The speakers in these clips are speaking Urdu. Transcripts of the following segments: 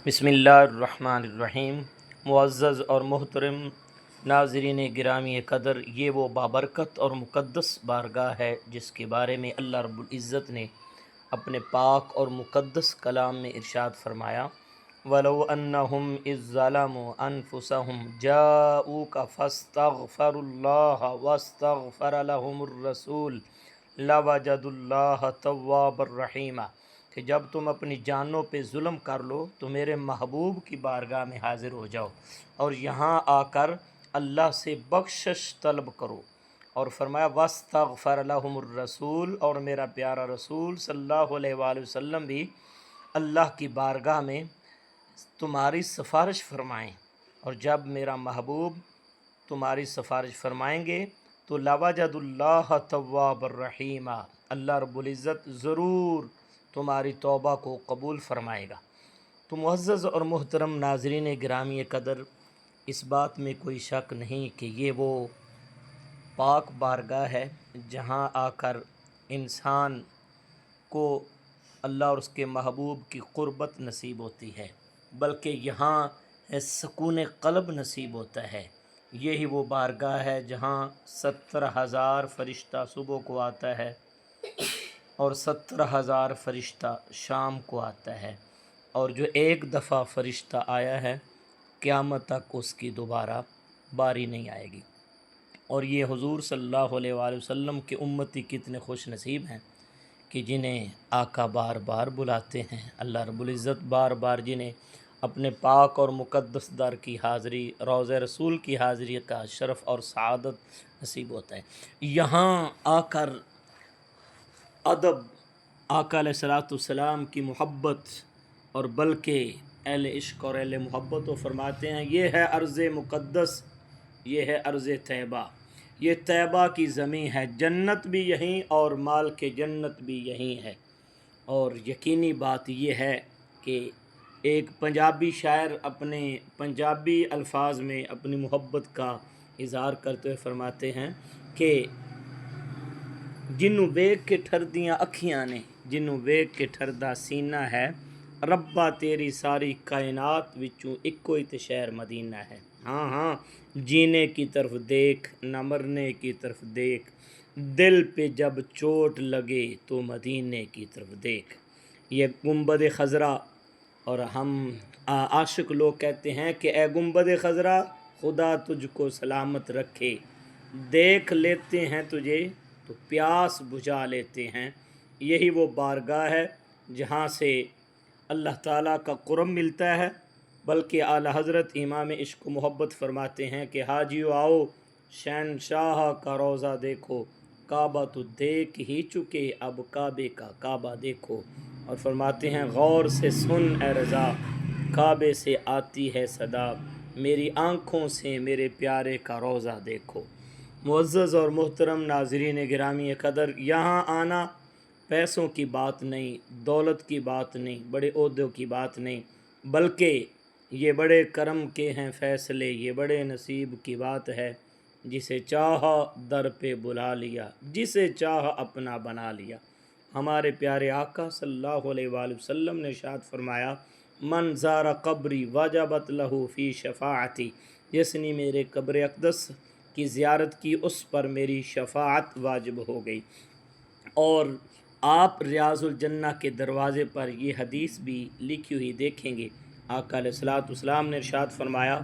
بسم اللہ الرحمن الرحیم۔ معزز اور محترم ناظرین گرامی قدر، یہ وہ بابرکت اور مقدس بارگاہ ہے جس کے بارے میں اللہ رب العزت نے اپنے پاک اور مقدس کلام میں ارشاد فرمایا، وَلَوْ أَنَّهُمْ إِذ ظَّلَمُوا أَنفُسَهُمْ جَاءُوكَ فَاسْتَغْفَرُوا اللَّهَ وَاسْتَغْفَرَ لَهُمُ الرَّسُولُ لَوَجَدُوا اللَّهَ تَوَّابًا رَحِيمًا، کہ جب تم اپنی جانوں پہ ظلم کر لو تو میرے محبوب کی بارگاہ میں حاضر ہو جاؤ اور یہاں آ کر اللہ سے بخشش طلب کرو۔ اور فرمایا وَاسْتَغْفَرَ لَهُمُ الرَّسُولُ، اور میرا پیارا رسول صلی اللہ علیہ وآلہ وسلم بھی اللہ کی بارگاہ میں تمہاری سفارش فرمائیں، اور جب میرا محبوب تمہاری سفارش فرمائیں گے تو لَوَجَدُوا اللَّهَ تَوَّابًا رَحِيمًا، اللہ رب العزت ضرور تمہاری توبہ کو قبول فرمائے گا۔ تو معزز اور محترم ناظرین گرامی قدر، اس بات میں کوئی شک نہیں کہ یہ وہ پاک بارگاہ ہے جہاں آ کر انسان کو اللہ اور اس کے محبوب کی قربت نصیب ہوتی ہے، بلکہ یہاں سکون قلب نصیب ہوتا ہے۔ یہی وہ بارگاہ ہے جہاں 70,000 فرشتہ صبح کو آتا ہے اور 70,000 فرشتہ شام کو آتا ہے، اور جو ایک دفعہ فرشتہ آیا ہے قیامت تک اس کی دوبارہ باری نہیں آئے گی۔ اور یہ حضور صلی اللہ علیہ وآلہ وسلم کے امتی کتنے خوش نصیب ہیں کہ جنہیں آقا بار بار بلاتے ہیں، اللہ رب العزت بار بار جنہیں اپنے پاک اور مقدس در کی حاضری، روضہ رسول کی حاضری کا شرف اور سعادت نصیب ہوتا ہے۔ یہاں آ کر ادب، آقا علیہ الصلوۃ والسلام کی محبت، اور بلکہ اہل عشق اور اہل محبت وہ فرماتے ہیں یہ ہے ارض مقدس، یہ ہے ارض طیبہ، یہ طیبہ کی زمین ہے، جنت بھی یہیں اور مال کے جنت بھی یہیں ہے۔ اور یقینی بات یہ ہے کہ ایک پنجابی شاعر اپنے پنجابی الفاظ میں اپنی محبت کا اظہار کرتے ہوئے فرماتے ہیں کہ جنوں ویکھ کے ٹھردیاں اکھیاں نے، جنوں ویکھ کے ٹھردا سینہ ہے، ربا تیری ساری کائنات وچوں اکو ہی تے شہر مدینہ ہے۔ ہاں ہاں، جینے کی طرف دیکھ نہ مرنے کی طرف دیکھ، دل پہ جب چوٹ لگے تو مدینے کی طرف دیکھ۔ یہ گنبد خضرا، اور ہم عاشق لوگ کہتے ہیں کہ اے گنبد خضرا خدا تجھ کو سلامت رکھے، دیکھ لیتے ہیں تجھے تو پیاس بجھا لیتے ہیں۔ یہی وہ بارگاہ ہے جہاں سے اللہ تعالیٰ کا قرب ملتا ہے، بلکہ اعلیٰ حضرت امام عشق و محبت فرماتے ہیں کہ حاجیو آؤ شہنشاہ کا روضہ دیکھو، کعبہ تو دیکھ ہی چکے اب کعبے کا کعبہ دیکھو۔ اور فرماتے ہیں غور سے سن اے رضا، کعبے سے آتی ہے صدا، میری آنکھوں سے میرے پیارے کا روضہ دیکھو۔ معزز اور محترم ناظرین گرامی قدر، یہاں آنا پیسوں کی بات نہیں، دولت کی بات نہیں، بڑے عہدوں کی بات نہیں، بلکہ یہ بڑے کرم کے ہیں فیصلے، یہ بڑے نصیب کی بات ہے، جسے چاہا در پہ بلا لیا، جسے چاہا اپنا بنا لیا۔ ہمارے پیارے آقا صلی اللہ علیہ وآلہ وسلم نے ارشاد فرمایا من زار قبری وجبت لہو فی شفاعتی، جس نے میرے قبر اقدس کی زیارت کی اس پر میری شفاعت واجب ہو گئی۔ اور آپ ریاض الجنہ کے دروازے پر یہ حدیث بھی لکھی ہوئی دیکھیں گے، آقا علیہ الصلوۃ والسلام نے ارشاد فرمایا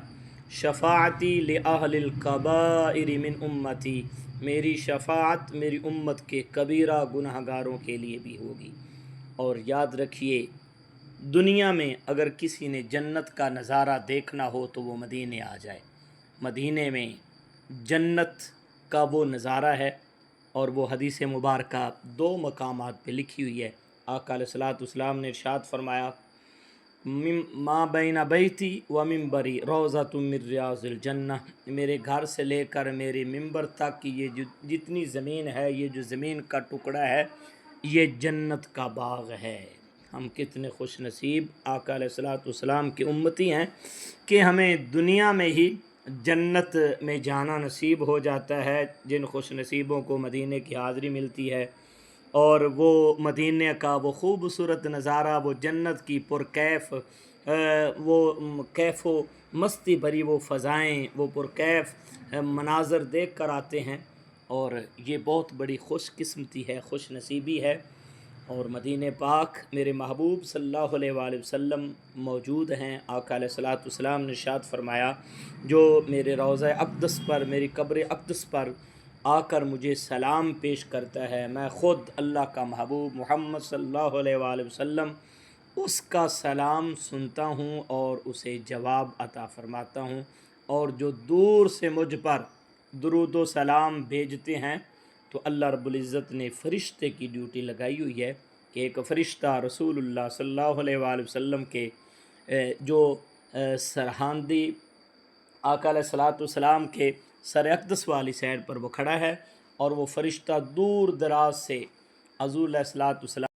شفاعتی لأہل الکبائر من امتی، میری شفاعت میری امت کے کبیرہ گناہ گاروں کے لیے بھی ہوگی۔ اور یاد رکھیے دنیا میں اگر کسی نے جنت کا نظارہ دیکھنا ہو تو وہ مدینے آ جائے۔ مدینے میں جنت کا وہ نظارہ ہے، اور وہ حدیث مبارکہ 2 مقامات پہ لکھی ہوئی ہے۔ آقا علیہ الصلوۃ والسلام نے ارشاد فرمایا ما بین بیتی و منبری روضۃ من ریاض الجنہ، میرے گھر سے لے کر میرے منبر تک یہ جتنی زمین ہے، یہ جو زمین کا ٹکڑا ہے، یہ جنت کا باغ ہے۔ ہم کتنے خوش نصیب آقا علیہ الصلوۃ والسلام کے امتی ہیں کہ ہمیں دنیا میں ہی جنت میں جانا نصیب ہو جاتا ہے۔ جن خوش نصیبوں کو مدینے کی حاضری ملتی ہے اور وہ مدینہ کا وہ خوبصورت نظارہ، وہ جنت کی پرکیف وہ کیف و مستی بھری وہ فضائیں، وہ پرکیف مناظر دیکھ کر آتے ہیں، اور یہ بہت بڑی خوش قسمتی ہے، خوش نصیبی ہے۔ اور مدینہ پاک میرے محبوب صلی اللہ علیہ وآلہ وسلم موجود ہیں۔ آقا علیہ الصلوۃ والسلام نے ارشاد فرمایا، جو میرے روضہ اقدس پر، میری قبر اقدس پر آ کر مجھے سلام پیش کرتا ہے، میں خود اللہ کا محبوب محمد صلی اللہ علیہ وآلہ وسلم اس کا سلام سنتا ہوں اور اسے جواب عطا فرماتا ہوں۔ اور جو دور سے مجھ پر درود و سلام بھیجتے ہیں تو اللہ رب العزت نے فرشتے کی ڈیوٹی لگائی ہوئی ہے کہ ایک فرشتہ رسول اللہ صلی اللہ علیہ وآلہ وسلم کے جو سرحاندی آقا علیہ الصلوۃ والسلام کے سر اقدس والی سائڈ پر وہ کھڑا ہے، اور وہ فرشتہ دور دراز سے حضور علیہ الصلوۃ والسلام